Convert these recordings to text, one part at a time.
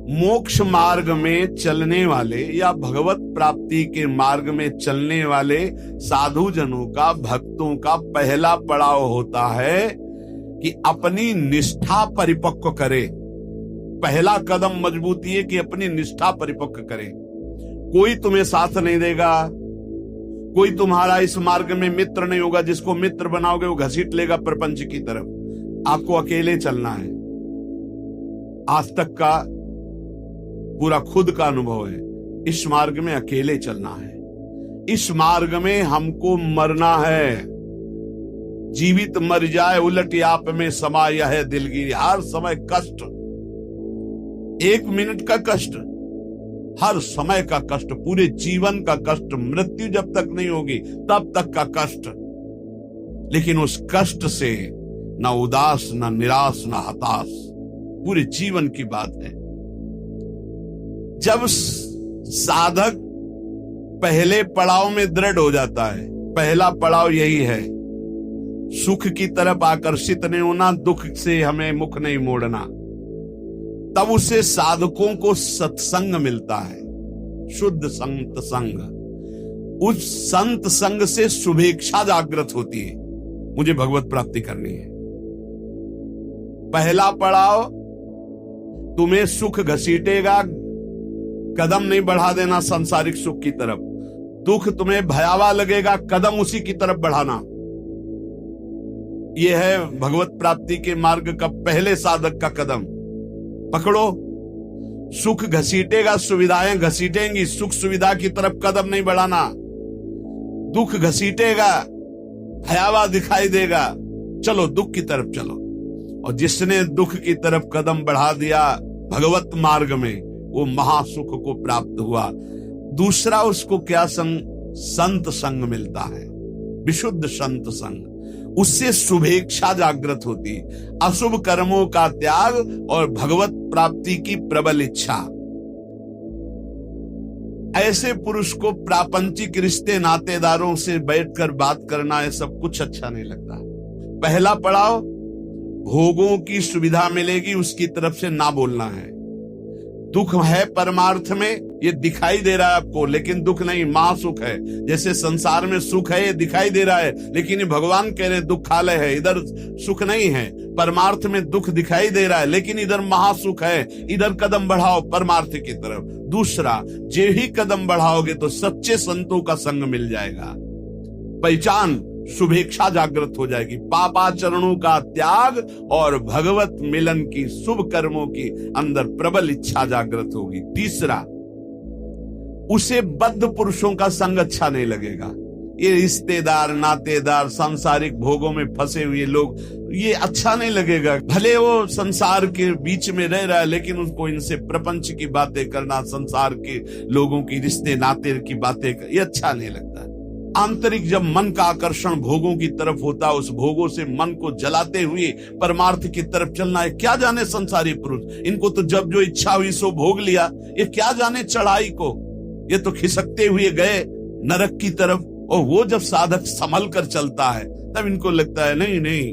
मोक्ष मार्ग में चलने वाले या भगवत प्राप्ति के मार्ग में चलने वाले साधु जनों का, भक्तों का पहला पड़ाव होता है कि अपनी निष्ठा परिपक्व करे। पहला कदम मजबूती है कि अपनी निष्ठा परिपक्व करे। कोई तुम्हें साथ नहीं देगा, कोई तुम्हारा इस मार्ग में मित्र नहीं होगा। जिसको मित्र बनाओगे वो घसीट लेगा प्रपंच की तरफ। आपको अकेले चलना है। आज तक का पूरा खुद का अनुभव है, इस मार्ग में अकेले चलना है। इस मार्ग में हमको मरना है। जीवित मर जाए उलट आप में समा यह है दिलगिरी। हर समय कष्ट, 1 मिनट का कष्ट, हर समय का कष्ट, पूरे जीवन का कष्ट। मृत्यु जब तक नहीं होगी तब तक का कष्ट। लेकिन उस कष्ट से ना उदास, ना निराश, ना हताश, पूरे जीवन की बात है। जब साधक पहले पड़ाव में दृढ़ हो जाता है, पहला पड़ाव यही है, सुख की तरफ आकर्षित नहीं होना, दुख से हमें मुख नहीं मोड़ना, तब उसे साधकों को सत्संग मिलता है, शुद्ध संत संग। उस संत संग से शुभेच्छा जागृत होती है, मुझे भगवत प्राप्ति करनी है। पहला पड़ाव तुम्हें सुख घसीटेगा, कदम नहीं बढ़ा देना सांसारिक सुख की तरफ। दुख तुम्हें भयावह लगेगा, कदम उसी की तरफ बढ़ाना। यह है भगवत प्राप्ति के मार्ग का पहले साधक का कदम। पकड़ो। सुख घसीटेगा, सुविधाएं घसीटेंगी, सुख सुविधा की तरफ कदम नहीं बढ़ाना। दुख घसीटेगा, भयावह दिखाई देगा, चलो दुख की तरफ चलो। और जिसने दुख की तरफ कदम बढ़ा दिया भगवत मार्ग में, वो महासुख को प्राप्त हुआ। दूसरा उसको क्या संत संग मिलता है, विशुद्ध संत संग। उससे शुभेच्छा जागृत होती, अशुभ कर्मों का त्याग और भगवत प्राप्ति की प्रबल इच्छा। ऐसे पुरुष को प्रापंचिक रिश्ते नातेदारों से बैठकर बात करना, है सब कुछ अच्छा नहीं लगता। पहला पड़ाव भोगों की सुविधा मिलेगी, उसकी तरफ से ना बोलना है। दुख है परमार्थ में, ये दिखाई दे रहा है आपको, लेकिन दुख नहीं, महासुख है। जैसे संसार में सुख है, ये दिखाई दे रहा है, लेकिन ये भगवान कह रहे दुखालय है, इधर सुख नहीं है। परमार्थ में दुख दिखाई दे रहा है, लेकिन इधर महासुख है, इधर कदम बढ़ाओ परमार्थ की तरफ। दूसरा, जे ही कदम बढ़ाओगे तो सच्चे संतों का संग मिल जाएगा। पहचान, शुभेच्छा जागृत हो जाएगी। पापाचरणों का त्याग और भगवत मिलन की, शुभ कर्मों की अंदर प्रबल इच्छा जागृत होगी। तीसरा, उसे बद्ध पुरुषों का संग अच्छा नहीं लगेगा। ये रिश्तेदार, नातेदार, सांसारिक भोगों में फंसे हुए लोग, ये अच्छा नहीं लगेगा। भले वो संसार के बीच में रह रहा है, लेकिन उसको इनसे प्रपंच की बातें करना, संसार के लोगों की, रिश्ते नाते की बातें, ये अच्छा नहीं लगता। आंतरिक जब मन का आकर्षण भोगों की तरफ होता है, उस भोगों से मन को जलाते हुए परमार्थ की तरफ चलना है। क्या जाने संसारी पुरुष, इनको तो जब जो इच्छा हुई सो भोग लिया, ये क्या जाने चढ़ाई को, ये तो खिसकते हुए गए नरक की तरफ। और वो जब साधक संभल कर चलता है तब इनको लगता है नहीं नहीं,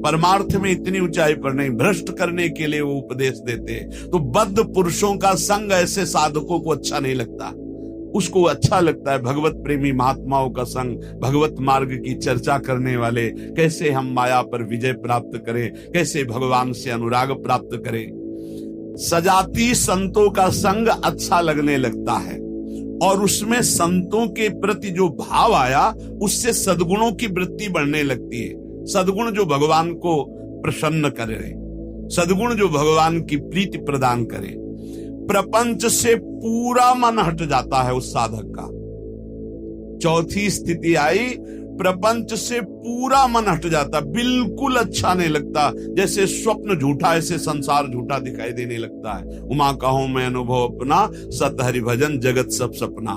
परमार्थ में इतनी ऊंचाई पर नहीं, भ्रष्ट करने के लिए वो उपदेश देते हैं। तो बद्ध पुरुषों का संग ऐसे साधकों को अच्छा नहीं लगता। उसको अच्छा लगता है भगवत प्रेमी महात्माओं का संग, भगवत मार्ग की चर्चा करने वाले, कैसे हम माया पर विजय प्राप्त करें, कैसे भगवान से अनुराग प्राप्त करें। सजाती संतों का संग अच्छा लगने लगता है, और उसमें संतों के प्रति जो भाव आया, उससे सद्गुणों की वृत्ति बढ़ने लगती है। सद्गुण जो भगवान को प्रसन्न करे, सद्गुण जो भगवान की प्रीति प्रदान करे। प्रपंच से पूरा मन हट जाता है उस साधक का। चौथी स्थिति आई, प्रपंच से पूरा मन हट जाता, बिल्कुल अच्छा नहीं लगता। जैसे स्वप्न झूठा, ऐसे संसार झूठा दिखाई देने लगता है। उमा कहूं मैं अनुभव अपना, सत हरि भजन जगत सब सपना।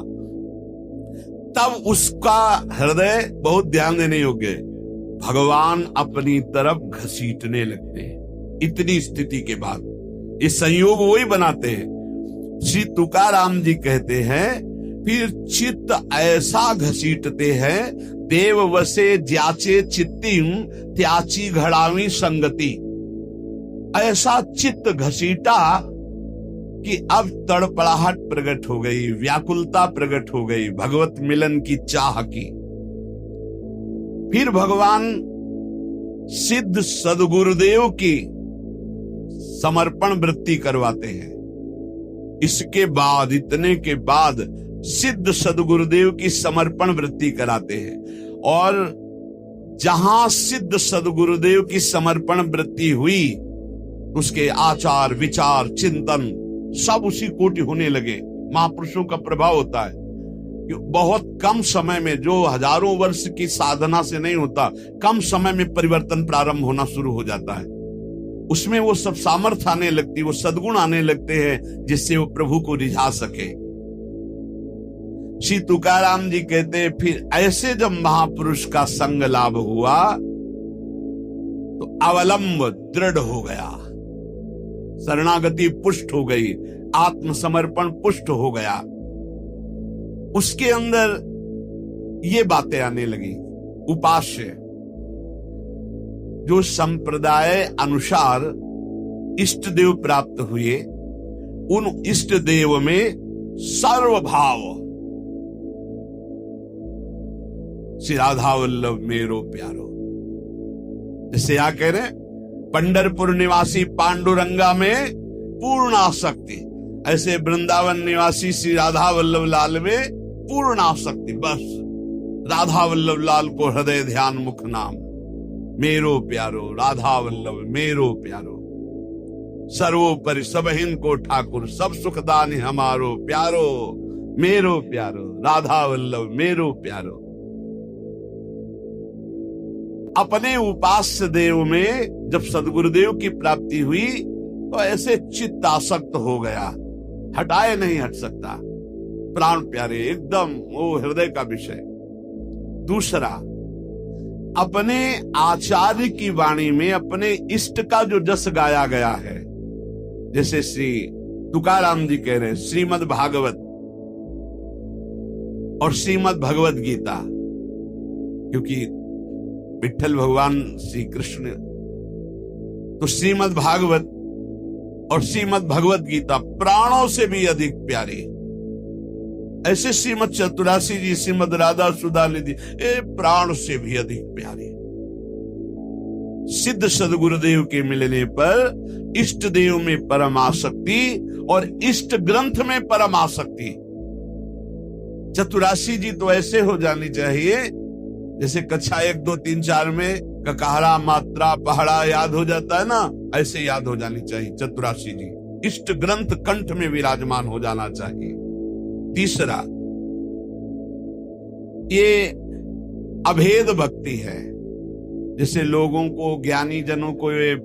तब उसका हृदय बहुत ध्यान देने योग्य, भगवान अपनी तरफ घसीटने लगते हैं। इतनी स्थिति के बाद ये संयोग वही बनाते हैं। श्री तुकाराम जी कहते हैं, फिर चित्त ऐसा घसीटते हैं, देव वसे ज्याचे चित्तिम त्याची घड़ावी संगति। ऐसा चित्त घसीटा कि अब तड़पड़ाहट प्रकट हो गई, व्याकुलता प्रकट हो गई भगवत मिलन की चाह की। फिर भगवान सिद्ध सदगुरुदेव की समर्पण वृत्ति करवाते हैं। इसके बाद, इतने के बाद सिद्ध सदगुरुदेव की समर्पण वृत्ति कराते हैं। और जहां सिद्ध सदगुरुदेव की समर्पण वृत्ति हुई, उसके आचार विचार चिंतन सब उसी कोटि होने लगे। महापुरुषों का प्रभाव होता है कि बहुत कम समय में, जो हजारों वर्ष की साधना से नहीं होता, कम समय में परिवर्तन प्रारंभ होना शुरू हो जाता है। उसमें वो सब सामर्थ्य आने लगती, वो सद्गुण आने लगते हैं जिससे वो प्रभु को रिझा सके। श्री तुकाराम जी कहते हैं, फिर ऐसे जब महापुरुष का संग लाभ हुआ तो अवलंब दृढ़ हो गया, शरणागति पुष्ट हो गई, आत्मसमर्पण पुष्ट हो गया। उसके अंदर ये बातें आने लगी। उपास्य, जो संप्रदाय अनुसार इष्ट देव प्राप्त हुए, उन इष्ट देव में सर्वभाव, श्री राधा वल्लभ मेरो प्यारो, जैसे यहां कह रहे पंढरपुर निवासी पांडुरंगा में पूर्ण आसक्ति, ऐसे वृंदावन निवासी श्री राधा वल्लभ लाल में पूर्ण आसक्ति। बस राधा वल्लभ लाल को हृदय ध्यान मुख नाम, मेरो प्यारो राधा वल्लभ मेरो प्यारो, सर्वोपरि सबहिन को ठाकुर, सब सुखदान हमारो प्यारो, मेरो प्यारो राधा वल्लभ मेरो प्यारो। अपने उपास्य देव में जब सदगुरुदेव की प्राप्ति हुई तो ऐसे चित्त आसक्त हो गया, हटाए नहीं हट सकता, प्राण प्यारे एकदम वो हृदय का विषय। दूसरा, अपने आचार्य की वाणी में अपने इष्ट का जो जस गाया गया है, जैसे श्री तुकाराम जी कह रहे हैं श्रीमद् भागवत और श्रीमद् भगवत गीता, क्योंकि विठ्ठल भगवान श्री कृष्ण, तो श्रीमद् भागवत और श्रीमद् भगवत गीता प्राणों से भी अधिक प्यारे। ऐसे श्रीमद् चतुरासी जी, श्रीमद् राधा सुधा निधि, प्राण से भी अधिक प्यारे। सिद्ध सदगुरुदेव के मिलने पर इष्ट देव में परम आसक्ति और इष्ट ग्रंथ में परम आसक्ति। चतुरासी जी तो ऐसे हो जानी चाहिए जैसे कक्षा 1, 2, 3, 4 में ककारा मात्रा पहाड़ा याद हो जाता है ना, ऐसे याद हो जानी चाहिए चतुरासी जी। इष्ट ग्रंथ कंठ में विराजमान हो जाना चाहिए। तीसरा, ये अभेद भक्ति है। जैसे लोगों को, ज्ञानी जनों को ये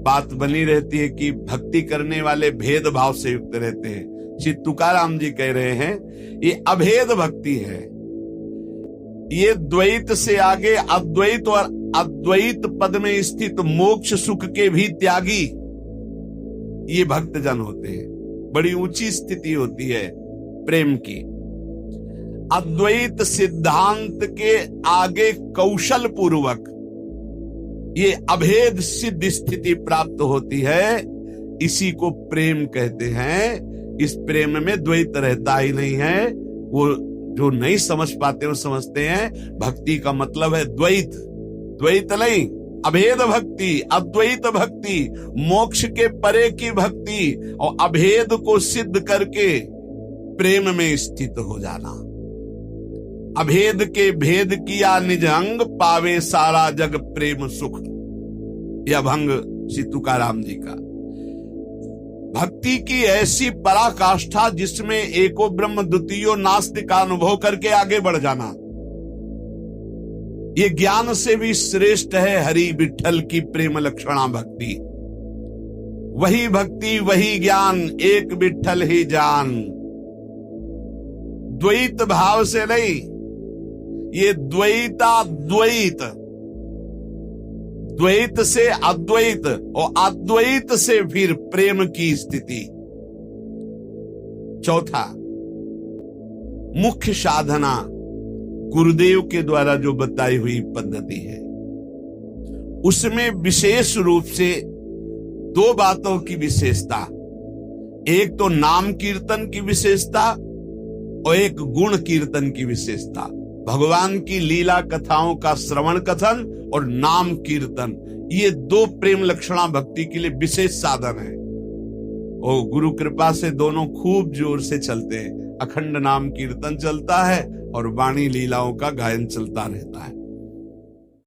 बात बनी रहती है कि भक्ति करने वाले भेदभाव से युक्त रहते हैं। श्री तुकाराम जी कह रहे हैं ये अभेद भक्ति है। ये द्वैत से आगे अद्वैत और अद्वैत पद में स्थित मोक्ष सुख के भी त्यागी ये भक्त जन होते हैं। बड़ी ऊंची स्थिति होती है प्रेम की। अद्वैत सिद्धांत के आगे कौशल पूर्वक ये अभेद सिद्ध स्थिति प्राप्त होती है, इसी को प्रेम कहते हैं। इस प्रेम में द्वैत रहता ही नहीं है। वो जो नहीं समझ पाते वो समझते हैं भक्ति का मतलब है द्वैत। द्वैत नहीं, अभेद भक्ति, अद्वैत भक्ति, मोक्ष के परे की भक्ति और अभेद को सिद्ध करके प्रेम में स्थित हो जाना। अभेद के भेद किया निज अंग, पावे सारा जग प्रेम सुख। यह अभंग श्री तुकाराम जी का। भक्ति की ऐसी पराकाष्ठा जिसमें एको ब्रह्म द्वितीयो नास्ति का अनुभव करके आगे बढ़ जाना, ये ज्ञान से भी श्रेष्ठ है हरि विठ्ठल की प्रेम लक्षणा भक्ति। वही भक्ति वही ज्ञान, एक विठ्ठल ही जान। द्वैत भाव से नहीं, ये द्वैताद्वैत, द्वैत से अद्वैत और अद्वैत से फिर प्रेम की स्थिति। चौथा, मुख्य साधना गुरुदेव के द्वारा जो बताई हुई पद्धति है, उसमें विशेष रूप से दो बातों की विशेषता। एक तो नाम कीर्तन की विशेषता और एक गुण कीर्तन की विशेषता। भगवान की लीला कथाओं का श्रवण कथन और नाम कीर्तन, ये दो प्रेम लक्षणा भक्ति के लिए विशेष साधन है। और गुरु कृपा से दोनों खूब जोर से चलते हैं। अखंड नाम कीर्तन चलता है और वाणी लीलाओं का गायन चलता रहता है।